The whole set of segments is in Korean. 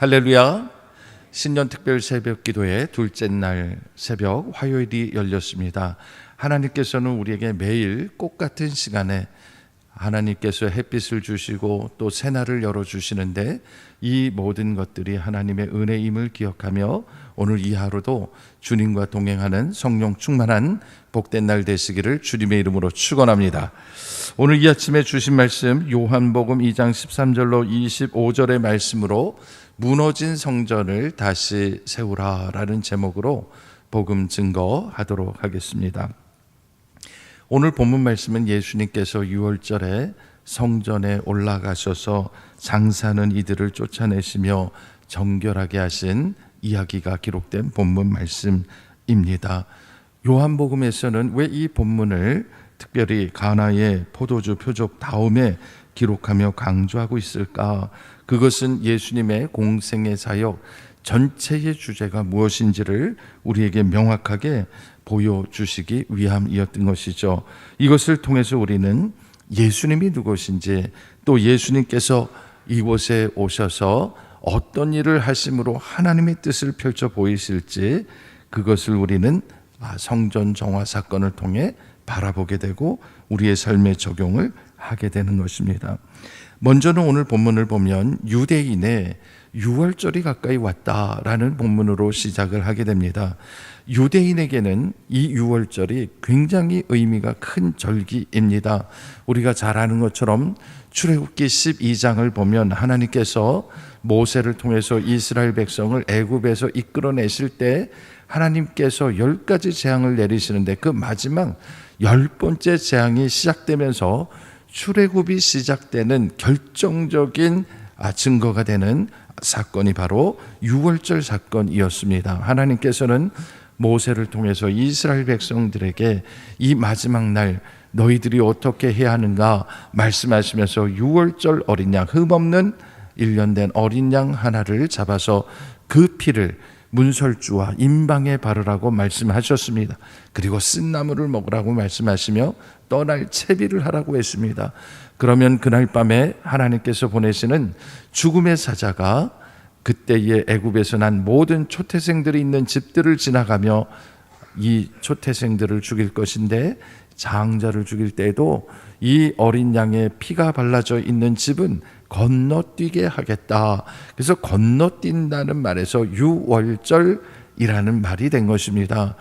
할렐루야. 신년 특별 새벽 기도의 둘째 날 새벽 화요일이 열렸습니다. 하나님께서는 우리에게 매일 꽃 같은 시간에 하나님께서 햇빛을 주시고 또 새날을 열어주시는데 이 모든 것들이 하나님의 은혜임을 기억하며 오늘 이 하루도 주님과 동행하는 성령 충만한 복된 날 되시기를 주님의 이름으로 축원합니다. 오늘 이 아침에 주신 말씀 요한복음 2장 13절로 25절의 말씀으로 무너진 성전을 다시 세우라 라는 제목으로 복음 증거하도록 하겠습니다. 오늘 본문 말씀은 예수님께서 6월절에 성전에 올라가셔서 장사하는 이들을 쫓아내시며 정결하게 하신 이야기가 기록된 본문 말씀입니다. 요한복음에서는 왜 이 본문을 특별히 가나의 포도주 표적 다음에 기록하며 강조하고 있을까? 그것은 예수님의 공생의 사역 전체의 주제가 무엇인지를 우리에게 명확하게 보여주시기 위함이었던 것이죠. 이것을 통해서 우리는 예수님이 누구신지, 또 예수님께서 이곳에 오셔서 어떤 일을 하심으로 하나님의 뜻을 펼쳐 보이실지, 그것을 우리는 성전 정화 사건을 통해 바라보게 되고 우리의 삶에 적용을 하게 되는 것입니다. 먼저는 오늘 본문을 보면 유대인의 유월절이 가까이 왔다라는 본문으로 시작을 하게 됩니다. 유대인에게는 이 유월절이 굉장히 의미가 큰 절기입니다. 우리가 잘 아는 것처럼 출애굽기 12장을 보면 하나님께서 모세를 통해서 이스라엘 백성을 애굽에서 이끌어내실 때 하나님께서 10가지 재앙을 내리시는데 그 마지막 10번째 재앙이 시작되면서 출애굽이 시작되는 결정적인 증거가 되는 사건이 바로 유월절 사건이었습니다. 하나님께서는 모세를 통해서 이스라엘 백성들에게 이 마지막 날 너희들이 어떻게 해야 하는가 말씀하시면서 유월절 어린 양, 흠없는 1년 된 어린 양 하나를 잡아서 그 피를 문설주와 임방에 바르라고 말씀하셨습니다. 그리고 쓴 나물을 먹으라고 말씀하시며 떠날 채비를 하라고 했습니다. 그러면 그날 밤에 하나님께서 보내시는 죽음의 사자가 그때의 애굽에서 난 모든 초태생들이 있는 집들을 지나가며 이 초태생들을 죽일 것인데, 장자를 죽일 때에도 이 어린 양의 피가 발라져 있는 집은 건너뛰게 하겠다. 그래서 건너뛴다는 말에서 유월절이라는 말이 된 것입니다.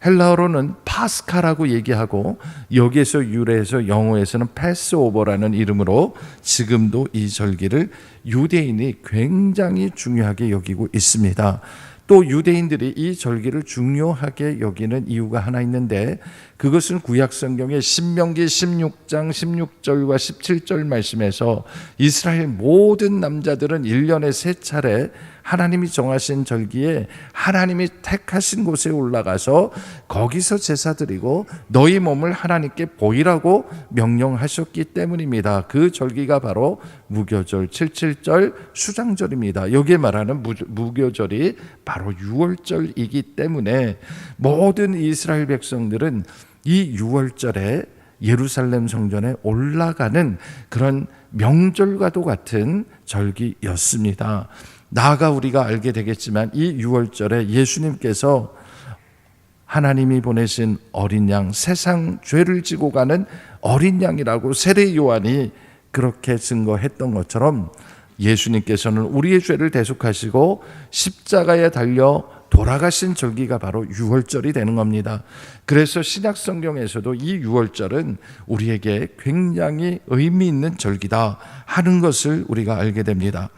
헬라어로는 파스카라고 얘기하고 여기에서 유래해서 영어에서는 패스오버라는 이름으로 지금도 이 절기를 유대인이 굉장히 중요하게 여기고 있습니다. 또 유대인들이 이 절기를 중요하게 여기는 이유가 하나 있는데, 그것은 구약 성경의 신명기 16장 16절과 17절 말씀에서 이스라엘 모든 남자들은 1년에 3차례 하나님이 정하신 절기에 하나님이 택하신 곳에 올라가서 거기서 제사 드리고 너희 몸을 하나님께 보이라고 명령하셨기 때문입니다. 그 절기가 바로 무교절 77절 수장절입니다. 여기에 말하는 무교절이 바로 유월절이기 때문에 모든 이스라엘 백성들은 이 유월절에 예루살렘 성전에 올라가는 그런 명절과도 같은 절기였습니다. 나아가 우리가 알게 되겠지만 이 유월절에 예수님께서 하나님이 보내신 어린 양, 세상 죄를 지고 가는 어린 양이라고 세례 요한이 그렇게 증거했던 것처럼 예수님께서는 우리의 죄를 대속하시고 십자가에 달려 돌아가신 절기가 바로 유월절이 되는 겁니다. 그래서 신약 성경에서도 이 유월절은 우리에게 굉장히 의미 있는 절기다 하는 것을 우리가 알게 됩니다.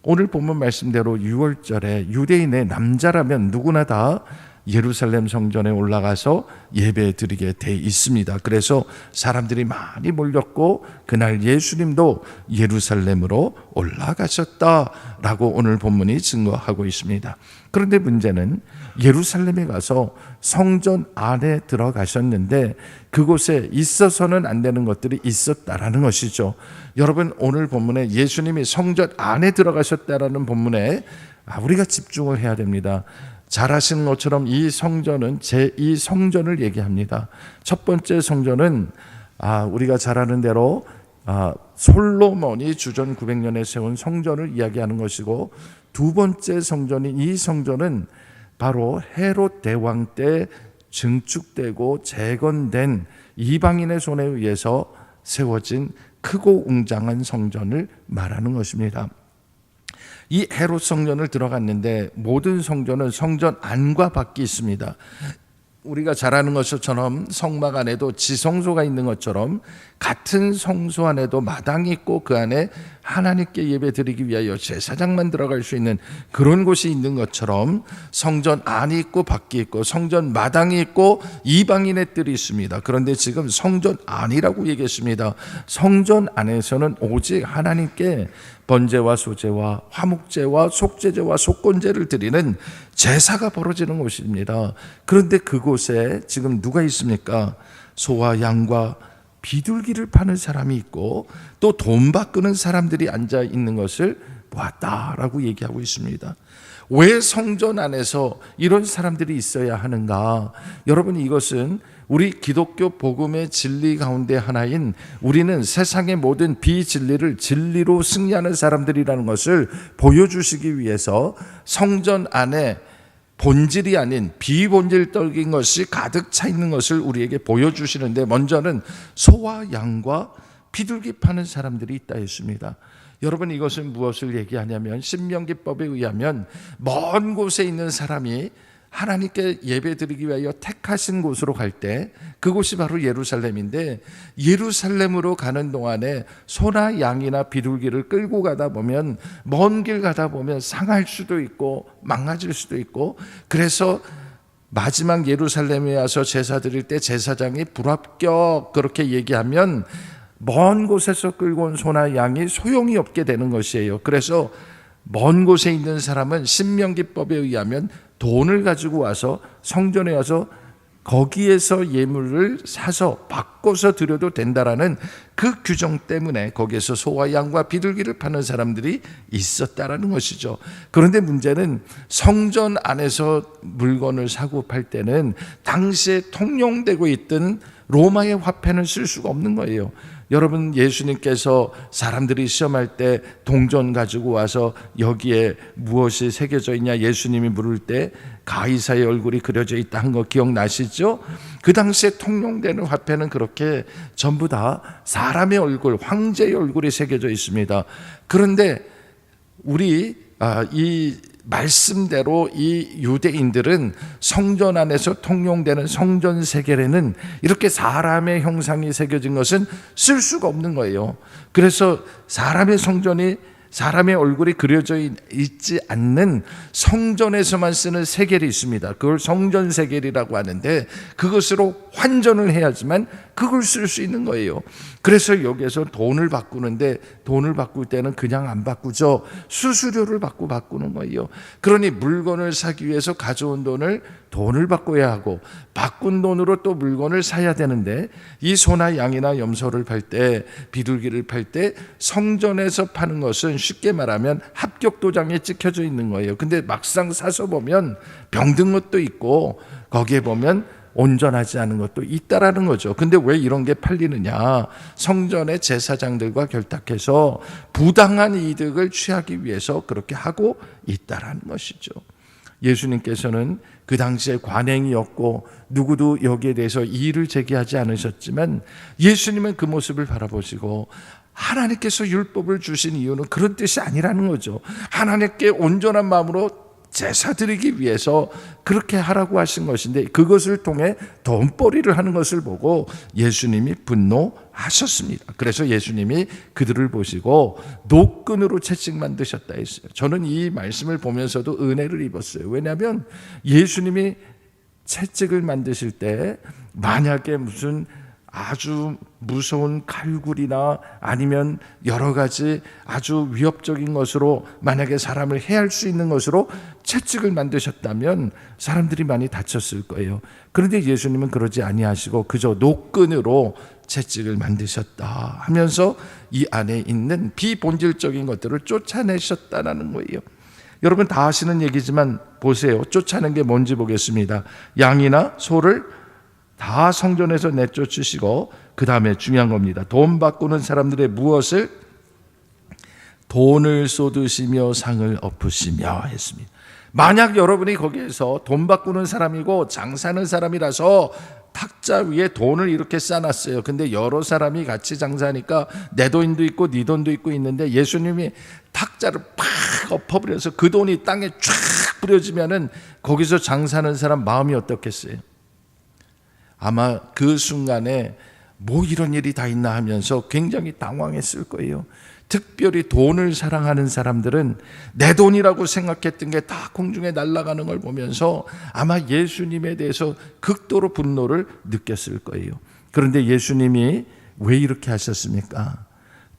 오늘 본문 말씀대로 유월절에 유대인의 남자라면 누구나 다 예루살렘 성전에 올라가서 예배 드리게 돼 있습니다. 그래서 사람들이 많이 몰렸고 그날 예수님도 예루살렘으로 올라가셨다라고 오늘 본문이 증거하고 있습니다. 그런데 문제는 예루살렘에 가서 성전 안에 들어가셨는데 그곳에 있어서는 안 되는 것들이 있었다라는 것이죠. 여러분, 오늘 본문에 예수님이 성전 안에 들어가셨다라는 본문에 우리가 집중을 해야 됩니다. 잘 아시는 것처럼 이 성전은 제2성전을 얘기합니다. 첫 번째 성전은 우리가 잘 아는 대로 솔로몬이 주전 900년에 세운 성전을 이야기하는 것이고, 두 번째 성전인 이 성전은 바로 헤롯 대왕 때 증축되고 재건된 이방인의 손에 의해서 세워진 크고 웅장한 성전을 말하는 것입니다. 이 헤롯 성전을 들어갔는데 모든 성전은 성전 안과 밖이 있습니다. 우리가 잘 아는 것처럼 성막 안에도 지성소가 있는 것처럼 같은 성소 안에도 마당이 있고 그 안에 하나님께 예배 드리기 위하여 제사장만 들어갈 수 있는 그런 곳이 있는 것처럼 성전 안이 있고 밖이 있고 성전 마당이 있고 이방인의 뜰이 있습니다. 그런데 지금 성전 안이라고 얘기했습니다. 성전 안에서는 오직 하나님께 번제와 소제와 화목제와 속죄제와 속건제를 드리는 제사가 벌어지는 곳입니다. 그런데 그곳에 지금 누가 있습니까? 소와 양과 비둘기를 파는 사람이 있고 또 돈 바꾸는 사람들이 앉아 있는 것을 보았다라고 얘기하고 있습니다. 왜 성전 안에서 이런 사람들이 있어야 하는가? 여러분, 이것은 우리 기독교 복음의 진리 가운데 하나인 우리는 세상의 모든 비진리를 진리로 승리하는 사람들이라는 것을 보여주시기 위해서 성전 안에 본질이 아닌 비본질적인 것이 가득 차 있는 것을 우리에게 보여주시는데, 먼저는 소와 양과 비둘기 파는 사람들이 있다 했습니다. 여러분, 이것은 무엇을 얘기하냐면 신명기법에 의하면 먼 곳에 있는 사람이 하나님께 예배드리기 위하여 택하신 곳으로 갈 때 그곳이 바로 예루살렘인데, 예루살렘으로 가는 동안에 소나 양이나 비둘기를 끌고 가다 보면 먼 길 가다 보면 상할 수도 있고 망가질 수도 있고, 그래서 마지막 예루살렘에 와서 제사 드릴 때 제사장이 불합격 그렇게 얘기하면 먼 곳에서 끌고 온 소나 양이 소용이 없게 되는 것이에요. 그래서 먼 곳에 있는 사람은 신명기법에 의하면 돈을 가지고 와서 성전에 와서 거기에서 예물을 사서 바꿔서 드려도 된다라는 그 규정 때문에 거기에서 소와 양과 비둘기를 파는 사람들이 있었다라는 것이죠. 그런데 문제는 성전 안에서 물건을 사고 팔 때는 당시에 통용되고 있던 로마의 화폐는 쓸 수가 없는 거예요. 여러분, 예수님께서 사람들이 시험할 때 동전 가지고 와서 여기에 무엇이 새겨져 있냐 예수님이 물을 때 가이사의 얼굴이 그려져 있다 한 거 기억나시죠? 그 당시에 통용되는 화폐는 그렇게 전부 다 사람의 얼굴, 황제의 얼굴이 새겨져 있습니다. 그런데 우리 이 말씀대로 이 유대인들은 성전 안에서 통용되는 성전 세겔에는 이렇게 사람의 형상이 새겨진 것은 쓸 수가 없는 거예요. 그래서 사람의 성전이 사람의 얼굴이 그려져 있지 않는 성전에서만 쓰는 세겔이 있습니다. 그걸 성전 세겔이라고 하는데 그것으로 환전을 해야지만 그걸 쓸 수 있는 거예요. 그래서 여기에서 돈을 바꾸는데 돈을 바꿀 때는 그냥 안 바꾸죠. 수수료를 받고 바꾸는 거예요. 그러니 물건을 사기 위해서 가져온 돈을 바꿔야 하고 바꾼 돈으로 또 물건을 사야 되는데, 이 소나 양이나 염소를 팔 때 비둘기를 팔 때 성전에서 파는 것은 쉽게 말하면 합격 도장에 찍혀져 있는 거예요. 근데 막상 사서 보면 병든 것도 있고 거기에 보면 온전하지 않은 것도 있다라는 거죠. 근데 왜 이런 게 팔리느냐? 성전의 제사장들과 결탁해서 부당한 이득을 취하기 위해서 그렇게 하고 있다라는 것이죠. 예수님께서는 그 당시에 관행이었고 누구도 여기에 대해서 이의를 제기하지 않으셨지만 예수님은 그 모습을 바라보시고 하나님께서 율법을 주신 이유는 그런 뜻이 아니라는 거죠. 하나님께 온전한 마음으로 제사 드리기 위해서 그렇게 하라고 하신 것인데, 그것을 통해 돈벌이를 하는 것을 보고 예수님이 분노하셨습니다. 그래서 예수님이 그들을 보시고 노끈으로 채찍 만드셨다 했어요. 저는 이 말씀을 보면서도 은혜를 입었어요. 왜냐하면 예수님이 채찍을 만드실 때 만약에 무슨 아주 무서운 칼굴이나 아니면 여러 가지 아주 위협적인 것으로 만약에 사람을 해할 수 있는 것으로 채찍을 만드셨다면 사람들이 많이 다쳤을 거예요. 그런데 예수님은 그러지 아니하시고 그저 노끈으로 채찍을 만드셨다 하면서 이 안에 있는 비본질적인 것들을 쫓아내셨다는 거예요. 여러분 다 아시는 얘기지만 보세요. 쫓아낸 게 뭔지 보겠습니다. 양이나 소를 다 성전에서 내쫓으시고, 그 다음에 중요한 겁니다. 돈 바꾸는 사람들의 무엇을 돈을 쏟으시며 상을 엎으시며 했습니다. 만약 여러분이 거기에서 돈 바꾸는 사람이고 장사하는 사람이라서 탁자 위에 돈을 이렇게 쌓아놨어요. 근데 여러 사람이 같이 장사하니까 내 돈도 있고 네 돈도 있고 있는데 예수님이 탁자를 팍 엎어버려서 그 돈이 땅에 쫙 뿌려지면은 거기서 장사하는 사람 마음이 어떻겠어요? 아마 그 순간에 뭐 이런 일이 다 있나 하면서 굉장히 당황했을 거예요. 특별히 돈을 사랑하는 사람들은 내 돈이라고 생각했던 게 다 공중에 날아가는 걸 보면서 아마 예수님에 대해서 극도로 분노를 느꼈을 거예요. 그런데 예수님이 왜 이렇게 하셨습니까?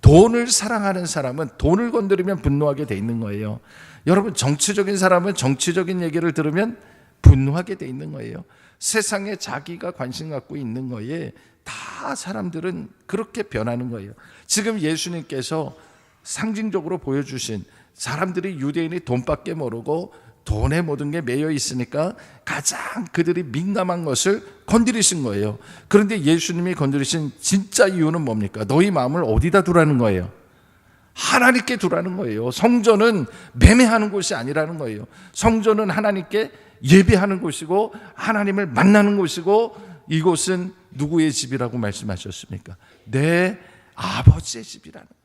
돈을 사랑하는 사람은 돈을 건드리면 분노하게 돼 있는 거예요. 여러분, 정치적인 사람은 정치적인 얘기를 들으면 분노하게 돼 있는 거예요. 세상에 자기가 관심 갖고 있는 거에 다 사람들은 그렇게 변하는 거예요. 지금 예수님께서 상징적으로 보여주신 사람들이 유대인이 돈밖에 모르고 돈에 모든 게 매여 있으니까 가장 그들이 민감한 것을 건드리신 거예요. 그런데 예수님이 건드리신 진짜 이유는 뭡니까? 너희 마음을 어디다 두라는 거예요? 하나님께 두라는 거예요. 성전은 매매하는 곳이 아니라는 거예요. 성전은 하나님께 예배하는 곳이고 하나님을 만나는 곳이고 이곳은 누구의 집이라고 말씀하셨습니까? 내 아버지의 집이라는 거예요.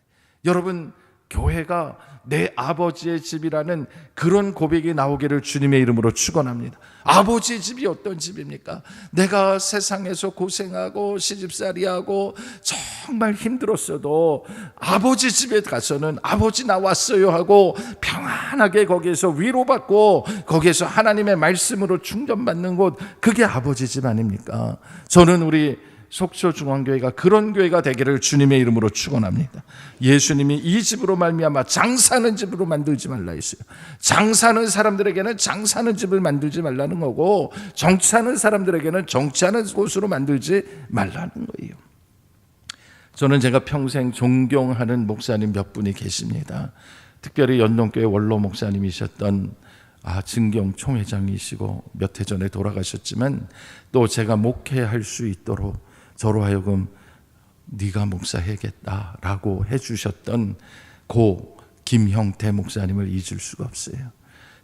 여러분, 교회가 내 아버지의 집이라는 그런 고백이 나오기를 주님의 이름으로 축원합니다. 아버지의 집이 어떤 집입니까? 내가 세상에서 고생하고 시집살이하고 정말 힘들었어도 아버지 집에 가서는 아버지 나왔어요 하고 평안하게 거기에서 위로받고 거기에서 하나님의 말씀으로 충전받는 곳, 그게 아버지 집 아닙니까? 저는 우리 속초중앙교회가 그런 교회가 되기를 주님의 이름으로 축원합니다. 예수님이 이 집으로 말미암아 장사하는 집으로 만들지 말라 했어요. 장사하는 사람들에게는 장사하는 집을 만들지 말라는 거고 정치하는 사람들에게는 정치하는 곳으로 만들지 말라는 거예요. 저는 제가 평생 존경하는 목사님 몇 분이 계십니다. 특별히 연동교회 원로 목사님이셨던 증경 총회장이시고 몇 해 전에 돌아가셨지만 또 제가 목회할 수 있도록 저로 하여금 네가 목사해야겠다라고 해주셨던 고 김형태 목사님을 잊을 수가 없어요.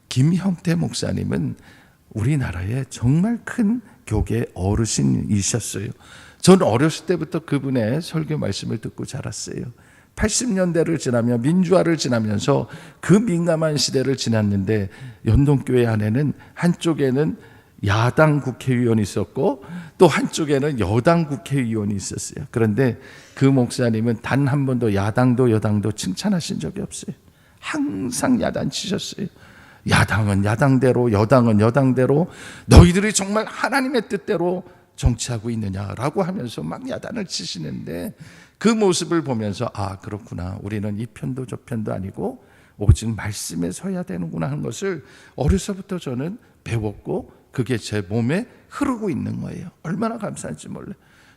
김형태 목사님은 우리나라의 정말 큰 교계 어르신이셨어요. 저는 어렸을 때부터 그분의 설교 말씀을 듣고 자랐어요. 80년대를 지나며 민주화를 지나면서 그 민감한 시대를 지났는데 연동교회 안에는 한쪽에는 야당 국회의원이 있었고 또 한쪽에는 여당 국회의원이 있었어요. 그런데 그 목사님은 단 한 번도 야당도 여당도 칭찬하신 적이 없어요. 항상 야단치셨어요. 야당은 야당대로 여당은 여당대로 너희들이 정말 하나님의 뜻대로 정치하고 있느냐라고 하면서 막 야단을 치시는데 그 모습을 보면서 그렇구나, 우리는 이 편도 저 편도 아니고 오직 말씀에 서야 되는구나 하는 것을 어려서부터 저는 배웠고 그게 제 몸에 흐르고 있는 거예요. 얼마나 감사한지 몰라요.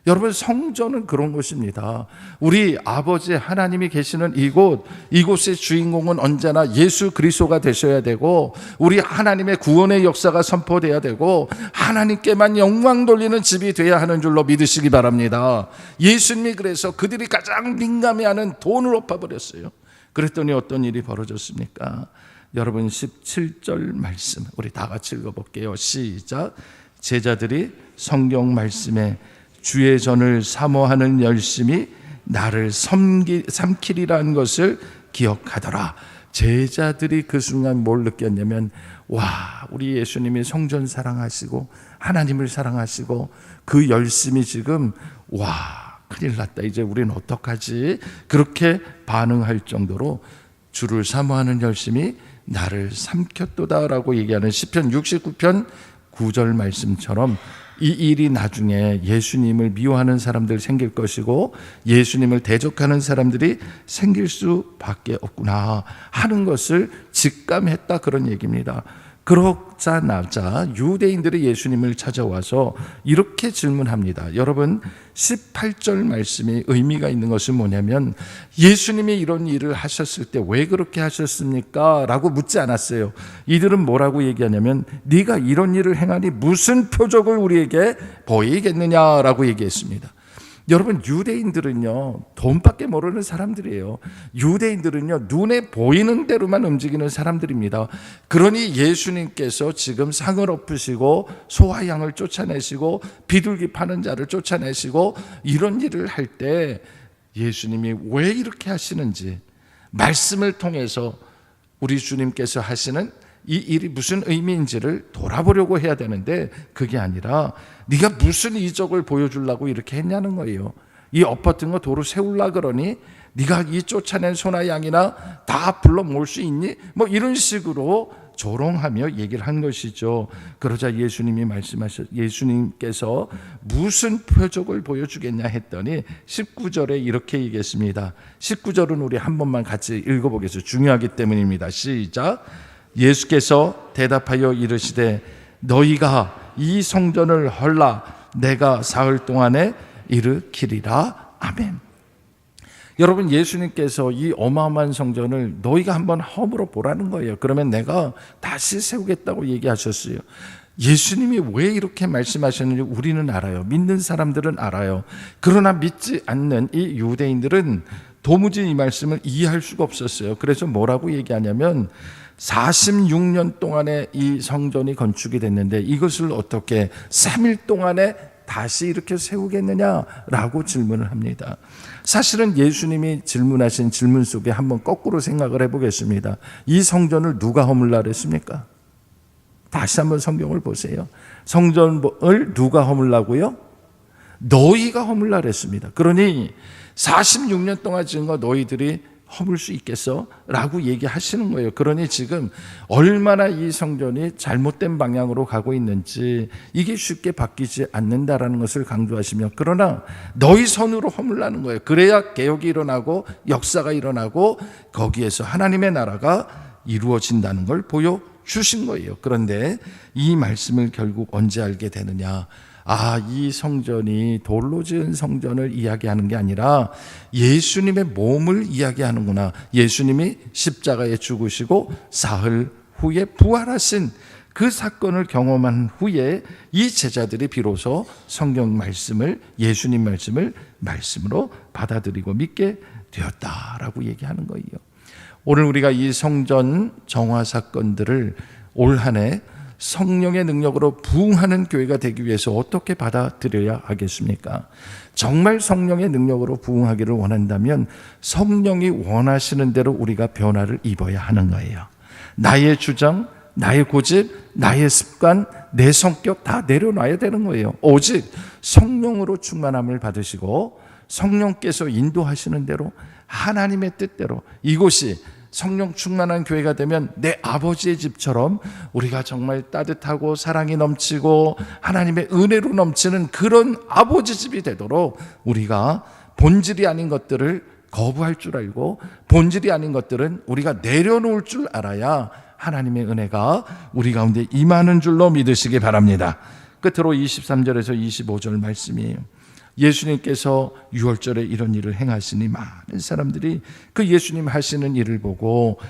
여러분, 성전은 그런 곳입니다. 우리 아버지 하나님이 계시는 이곳의 주인공은 언제나 예수 그리스도가 되셔야 되고 우리 하나님의 구원의 역사가 선포돼야 되고 하나님께만 영광 돌리는 집이 돼야 하는 줄로 믿으시기 바랍니다. 예수님이 그래서 그들이 가장 민감해하는 돈을 엎어버렸어요. 그랬더니 어떤 일이 벌어졌습니까? 여러분, 17절 말씀 우리 다 같이 읽어볼게요. 시작. 제자들이 성경 말씀에 주의 전을 사모하는 열심이 나를 삼키리라는 것을 기억하더라. 제자들이 그 순간 뭘 느꼈냐면 우리 예수님이 성전 사랑하시고 하나님을 사랑하시고 그 열심이 지금 큰일 났다, 이제 우리는 어떡하지? 그렇게 반응할 정도로 주를 사모하는 열심이 나를 삼켰도다라고 얘기하는 시편 69편 9절 말씀처럼 이 일이 나중에 예수님을 미워하는 사람들 생길 것이고 예수님을 대적하는 사람들이 생길 수밖에 없구나 하는 것을 직감했다, 그런 얘기입니다. 그러자 나자 유대인들이 예수님을 찾아와서 이렇게 질문합니다. 여러분, 18절 말씀이 의미가 있는 것은 뭐냐면 예수님이 이런 일을 하셨을 때 왜 그렇게 하셨습니까? 라고 묻지 않았어요. 이들은 뭐라고 얘기하냐면 네가 이런 일을 행하니 무슨 표적을 우리에게 보이겠느냐라고 얘기했습니다. 여러분, 유대인들은요 돈밖에 모르는 사람들이에요. 유대인들은요 눈에 보이는 대로만 움직이는 사람들입니다. 그러니 예수님께서 지금 상을 엎으시고 소와 양을 쫓아내시고 비둘기 파는 자를 쫓아내시고 이런 일을 할 때 예수님이 왜 이렇게 하시는지 말씀을 통해서 우리 주님께서 하시는 이 일이 무슨 의미인지를 돌아보려고 해야 되는데, 그게 아니라 네가 무슨 이적을 보여주려고 이렇게 했냐는 거예요. 이 엎어진 거 도로 세울라 그러니 네가 이 쫓아낸 소나 양이나 다 불러 모을 수 있니? 뭐 이런 식으로 조롱하며 얘기를 한 것이죠. 그러자 예수님께서 무슨 표적을 보여주겠냐 했더니 19절에 이렇게 얘기했습니다. 19절은 우리 한 번만 같이 읽어보겠습니다. 중요하기 때문입니다. 시작. 예수께서 대답하여 이르시되 너희가 이 성전을 헐라 내가 사흘 동안에 일으키리라. 아멘. 여러분, 예수님께서 이 어마어마한 성전을 너희가 한번 허물어 보라는 거예요. 그러면 내가 다시 세우겠다고 얘기하셨어요. 예수님이 왜 이렇게 말씀하셨는지 우리는 알아요. 믿는 사람들은 알아요. 그러나 믿지 않는 이 유대인들은 도무지 이 말씀을 이해할 수가 없었어요. 그래서 뭐라고 얘기하냐면 46년 동안에 이 성전이 건축이 됐는데 이것을 어떻게 3일 동안에 다시 이렇게 세우겠느냐라고 질문을 합니다. 사실은 예수님이 질문하신 질문 속에 한번 거꾸로 생각을 해보겠습니다. 이 성전을 누가 허물라 그랬습니까? 다시 한번 성경을 보세요. 성전을 누가 허물라고요? 너희가 허물라 그랬습니다. 그러니 46년 동안 지은 거 너희들이 허물 수 있겠어? 라고 얘기하시는 거예요. 그러니 지금 얼마나 이 성전이 잘못된 방향으로 가고 있는지, 이게 쉽게 바뀌지 않는다라는 것을 강조하시며, 그러나 너희 손으로 허물라는 거예요. 그래야 개혁이 일어나고 역사가 일어나고 거기에서 하나님의 나라가 이루어진다는 걸 보여주신 거예요. 그런데 이 말씀을 결국 언제 알게 되느냐? 이 성전이 돌로 지은 성전을 이야기하는 게 아니라 예수님의 몸을 이야기하는구나. 예수님이 십자가에 죽으시고 사흘 후에 부활하신 그 사건을 경험한 후에 이 제자들이 비로소 성경 말씀을, 예수님 말씀을 말씀으로 받아들이고 믿게 되었다라고 얘기하는 거예요. 오늘 우리가 이 성전 정화 사건들을 올 한 해 성령의 능력으로 부흥하는 교회가 되기 위해서 어떻게 받아들여야 하겠습니까? 정말 성령의 능력으로 부흥하기를 원한다면 성령이 원하시는 대로 우리가 변화를 입어야 하는 거예요. 나의 주장, 나의 고집, 나의 습관, 내 성격 다 내려놔야 되는 거예요. 오직 성령으로 충만함을 받으시고 성령께서 인도하시는 대로, 하나님의 뜻대로 이곳이 성령 충만한 교회가 되면 내 아버지의 집처럼 우리가 정말 따뜻하고 사랑이 넘치고 하나님의 은혜로 넘치는 그런 아버지 집이 되도록 우리가 본질이 아닌 것들을 거부할 줄 알고 본질이 아닌 것들은 우리가 내려놓을 줄 알아야 하나님의 은혜가 우리 가운데 임하는 줄로 믿으시기 바랍니다. 끝으로 23절에서 25절 말씀이에요. 예수님께서 6월절에 이런 일을 행하시니 많은 사람들이 그 예수님 하시는 일을 보고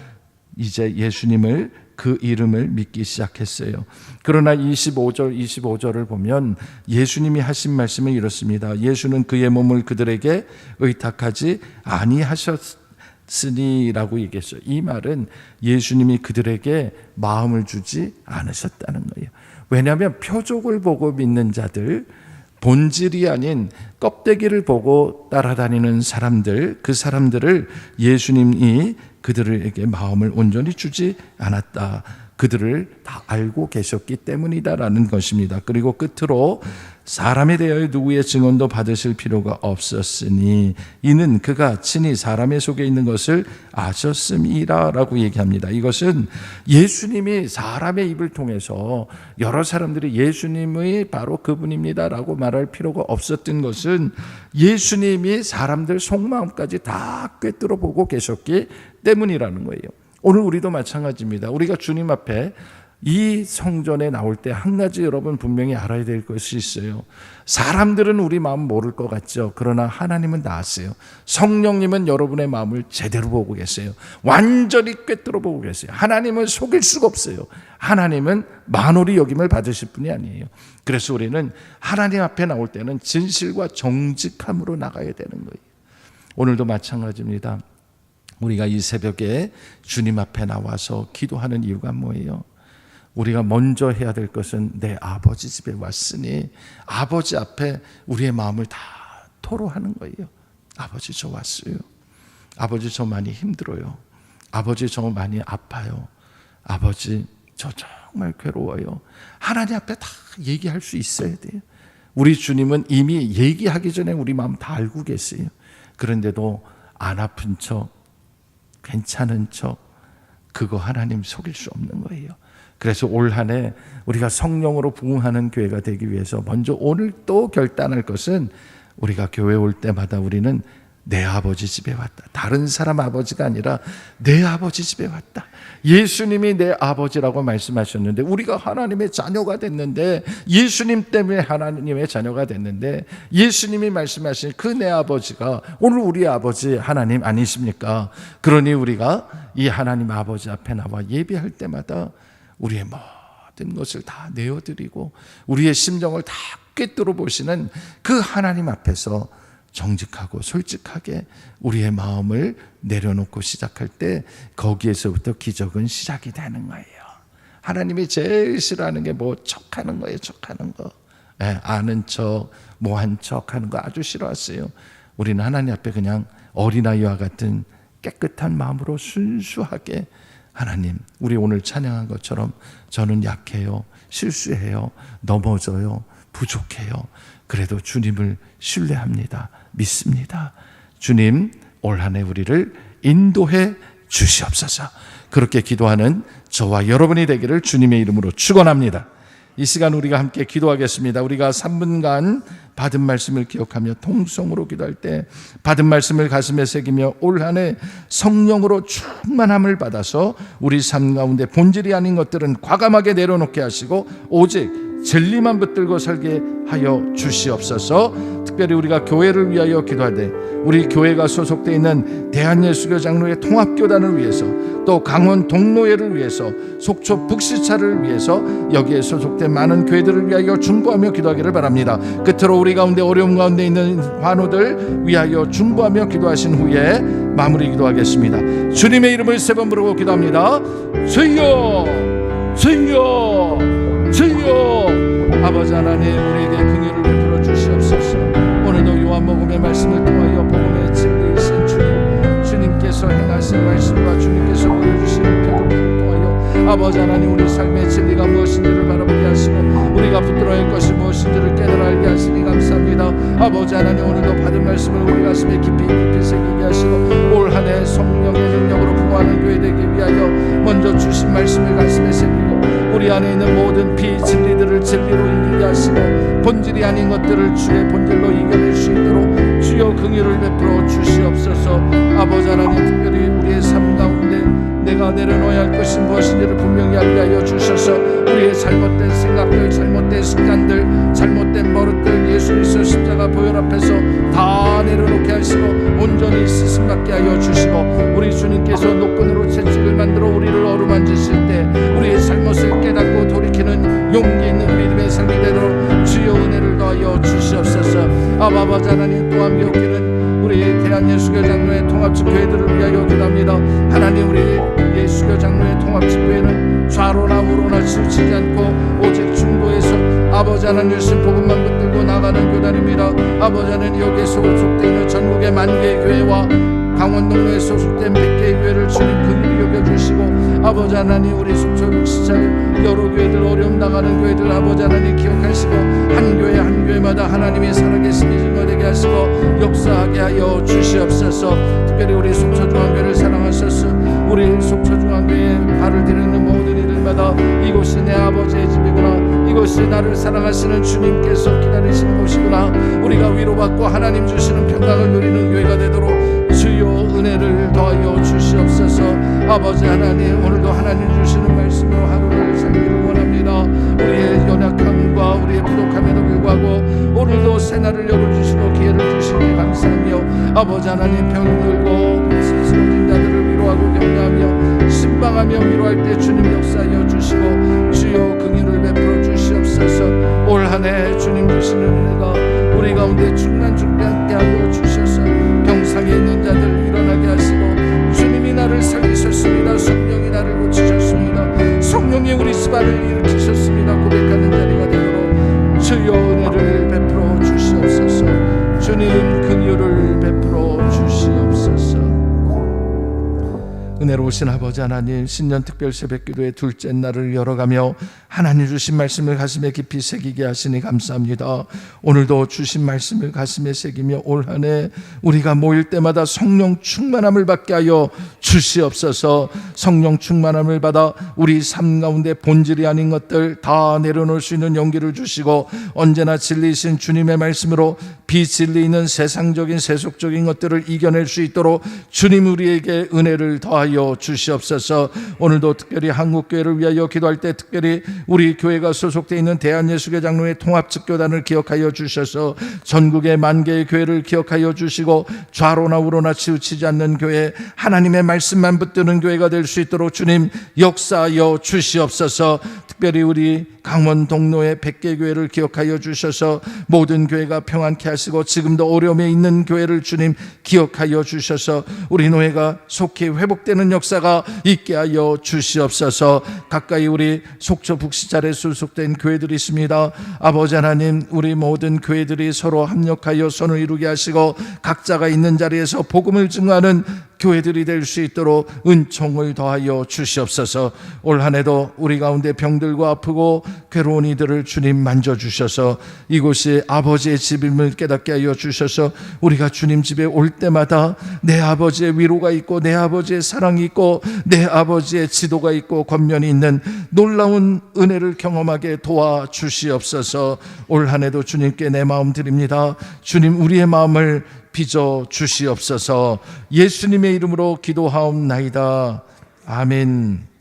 이제 예수님을, 그 이름을 믿기 시작했어요. 그러나 25절을 보면 예수님이 하신 말씀은 이렇습니다. 예수는 그의 몸을 그들에게 의탁하지 아니하셨으니라고 얘기했어요. 이 말은 예수님이 그들에게 마음을 주지 않으셨다는 거예요. 왜냐하면 표적을 보고 믿는 자들, 본질이 아닌 껍데기를 보고 따라다니는 사람들, 그 사람들을 예수님이 그들에게 마음을 온전히 주지 않았다. 그들을 다 알고 계셨기 때문이다라는 것입니다. 그리고 끝으로 사람에 대하여 누구의 증언도 받으실 필요가 없었으니 이는 그가 친히 사람의 속에 있는 것을 아셨음이라라고 얘기합니다. 이것은 예수님이 사람의 입을 통해서 여러 사람들이 예수님이 바로 그분입니다라고 말할 필요가 없었던 것은 예수님이 사람들 속마음까지 다 꿰뚫어 보고 계셨기 때문이라는 거예요. 오늘 우리도 마찬가지입니다. 우리가 주님 앞에 이 성전에 나올 때 한 가지 여러분 분명히 알아야 될 것이 있어요. 사람들은 우리 마음 모를 것 같죠. 그러나 하나님은 다 아세요. 성령님은 여러분의 마음을 제대로 보고 계세요. 완전히 꿰뚫어 보고 계세요. 하나님은 속일 수가 없어요. 하나님은 만홀히 여김을 받으실 분이 아니에요. 그래서 우리는 하나님 앞에 나올 때는 진실과 정직함으로 나가야 되는 거예요. 오늘도 마찬가지입니다. 우리가 이 새벽에 주님 앞에 나와서 기도하는 이유가 뭐예요? 우리가 먼저 해야 될 것은 내 아버지 집에 왔으니 아버지 앞에 우리의 마음을 다 토로하는 거예요. 아버지 저 왔어요. 아버지 저 많이 힘들어요. 아버지 저 많이 아파요. 아버지 저 정말 괴로워요. 하나님 앞에 다 얘기할 수 있어야 돼요. 우리 주님은 이미 얘기하기 전에 우리 마음 다 알고 계세요. 그런데도 안 아픈 척, 괜찮은 척, 그거 하나님 속일 수 없는 거예요. 그래서 올 한 해 우리가 성령으로 부흥하는 교회가 되기 위해서 먼저 오늘 또 결단할 것은 우리가 교회 올 때마다 우리는 내 아버지 집에 왔다. 다른 사람 아버지가 아니라 내 아버지 집에 왔다. 예수님이 내 아버지라고 말씀하셨는데 우리가 하나님의 자녀가 됐는데, 예수님 때문에 하나님의 자녀가 됐는데, 예수님이 말씀하신 그 내 아버지가 오늘 우리 아버지 하나님 아니십니까? 그러니 우리가 이 하나님 아버지 앞에 나와 예배할 때마다 우리의 모든 것을 다 내어드리고 우리의 심정을 다 꿰뚫어 보시는 그 하나님 앞에서 정직하고 솔직하게 우리의 마음을 내려놓고 시작할 때 거기에서부터 기적은 시작이 되는 거예요. 하나님이 제일 싫어하는 게 뭐 척하는 거예요. 척하는 거. 아는 척, 뭐한 척하는 거 아주 싫어하세요. 우리는 하나님 앞에 그냥 어린아이와 같은 깨끗한 마음으로 순수하게, 하나님 우리 오늘 찬양한 것처럼 저는 약해요, 실수해요, 넘어져요, 부족해요. 그래도 주님을 신뢰합니다. 믿습니다. 주님 올 한 해 우리를 인도해 주시옵소서. 그렇게 기도하는 저와 여러분이 되기를 주님의 이름으로 축원합니다. 이 시간 우리가 함께 기도하겠습니다. 우리가 3분간 받은 말씀을 기억하며 통성으로 기도할 때 받은 말씀을 가슴에 새기며 올 한 해 성령으로 충만함을 받아서 우리 삶 가운데 본질이 아닌 것들은 과감하게 내려놓게 하시고 오직 진리만 붙들고 살게 하여 주시옵소서. 특별히 우리가 교회를 위하여 기도할 때 우리 교회가 소속되어 있는 대한예수교 장로회 통합교단을 위해서, 또 강원 동로회를 위해서, 속초 북시차를 위해서 여기에 소속된 많은 교회들을 위하여 중보하며 기도하기를 바랍니다. 끝으로 우리 가운데 어려움 가운데 있는 환우들 위하여 중보하며 기도하신 후에 마무리 기도하겠습니다. 주님의 이름을 3번 부르고 기도합니다. 주여, 주여, 주여. 아버지 하나님 우리에게 긍휼을 베풀어 주시옵소서. 오늘도 요한복음의 말씀을 통하여 복음의 진리이신 주님께서 행하신 말씀과 주님께서 보여주시는 표적을 통하여 아버지 하나님 우리 삶의 진리가 무엇인지를 바라보게 하시고 우리가 붙들어야 할 것이 무엇인지를 깨달아 알게 하시니 감사합니다. 아버지 하나님 오늘도 받은 말씀을 우리 가슴에 깊이 새기게 하시고 올 한 해 성령의 능력으로 부흥하는 교회 되기 위하여 먼저 주신 말씀을 가슴에 새기고 우리 안에 있는 모든 비진리들을 진리로 이기게 하시고 본질이 아닌 것들을 주의 본질로 이겨낼 수 있도록 주여 긍휼을 베풀어 주시옵소서. 아버지 하나님 특별히 우리의 삶 가운데 내가 내려놓아야 할 것이 무엇인지를 분명히 알게 하여 주셔서 우리의 잘못된 생각들, 잘못된 습관들, 잘못된 버릇들 예수 그리스도 십자가 보혈 앞에서 다 내려놓게 하시고 온전히 씻음받게 하여 주시고 우리 주님께서 노끈으로 채찍을 만들어 우리를 어루만지실 때 우리의 잘못을 깨닫고 돌이키는 용기 있는 믿음의 삶이 되도록 주여 은혜를 더하여 주시옵소서. 아버지 하나님 또한 기억기는 우리 대한예수교 장로회 통합집 교회들을 위하여 기도합니다. 하나님 우리 예수교 장로회 통합집 교회는 좌로나 우로나 치우치지 않고 오직 중도에서 아버지 하나님 주신 복음만 붙들고 나가는 교단입니다. 아버지 하나님 여기에 소속되어 있는 전국의 만개의 교회와 강원동로에 소속된 100개의 교회를 주님 긍휼히 여겨주시고 아버지 하나님 우리 속초 북시찰 여러 교회들 어려움 당하는 교회들 아버지 하나님 기억하시고 한 교회 한 교회마다 하나님의 살아계심이 증거되게 하시고 역사하게 하여 주시옵소서. 특별히 우리 속초중앙교회를 사랑하셔서 우리 속초중앙교회에 발을 디디는 모든 이들마다 이곳이 내 아버지의 집이구나, 이곳이 나를 사랑하시는 주님께서 기다리시는 곳이구나, 우리가 위로받고 하나님 주시는 평강을 누리는 교회가 되도록 주여 은혜를 더하여 주시옵소서. 아버지 하나님 오늘도 하나님 주시는 말씀으로 하루를 살기를 아버지 하나님, 병들고 쓰러진 자들을 위로하고 격려하며 신방하며 위로할 때 주님 역사하여 주시고 주여 긍휼을 베풀어 주시옵소서. 올 한 해 주님 주시는 은혜가 우리 가운데 충만하게 하여 주셔서 병상에 있는 자들 일어나게 하시고 주님이 나를 살리셨습니다. 성령이 나를 고치셨습니다. 성령이 우리 스바를 일으키셨습니다. 고백하는 자리가 되도록 주여 은혜를 베풀어 주시옵소서. 주님 긍휼을 베풀어 주시옵소서. 은혜로우신 아버지 하나님, 신년 특별 새벽 기도의 둘째 날을 열어가며 하나님 주신 말씀을 가슴에 깊이 새기게 하시니 감사합니다. 오늘도 주신 말씀을 가슴에 새기며 올 한 해 우리가 모일 때마다 성령 충만함을 받게 하여 주시옵소서. 성령 충만함을 받아 우리 삶 가운데 본질이 아닌 것들 다 내려놓을 수 있는 용기를 주시고 언제나 진리이신 주님의 말씀으로 비진리 있는 세상적인 세속적인 것들을 이겨낼 수 있도록 주님 우리에게 은혜를 더하여 주시옵소서. 오늘도 특별히 한국교회를 위하여 기도할 때 특별히 우리 교회가 소속되어 있는 대한예수교 장로회 통합측교단을 기억하여 주셔서 전국의 만 개의 교회를 기억하여 주시고 좌로나 우로나 치우치지 않는 교회, 하나님의 말씀만 붙드는 교회가 될 수 있도록 주님 역사하여 주시옵소서. 특별히 우리 강원 동로의 100개 교회를 기억하여 주셔서 모든 교회가 평안케 하시고 지금도 어려움에 있는 교회를 주님 기억하여 주셔서 우리 노회가 속히 회복되는 역사가 있게 하여 주시옵소서. 가까이 우리 속초 북시찰에 소속된 교회들이 있습니다. 아버지 하나님, 우리 모든 교회들이 서로 합력하여 손을 이루게 하시고 각자가 있는 자리에서 복음을 증거하는 교회들이 될 수 있도록 은총을 더하여 주시옵소서. 올 한 해도 우리 가운데 병들고 아프고 괴로운 이들을 주님 만져주셔서 이곳이 아버지의 집임을 깨닫게 하여 주셔서 우리가 주님 집에 올 때마다 내 아버지의 위로가 있고 내 아버지의 사랑이 있고 내 아버지의 지도가 있고 권면이 있는 놀라운 은혜를 경험하게 도와주시옵소서. 올 한 해도 주님께 내 마음 드립니다. 주님 우리의 마음을 빚어 주시옵소서. 예수님의 이름으로 기도하옵나이다. 아멘.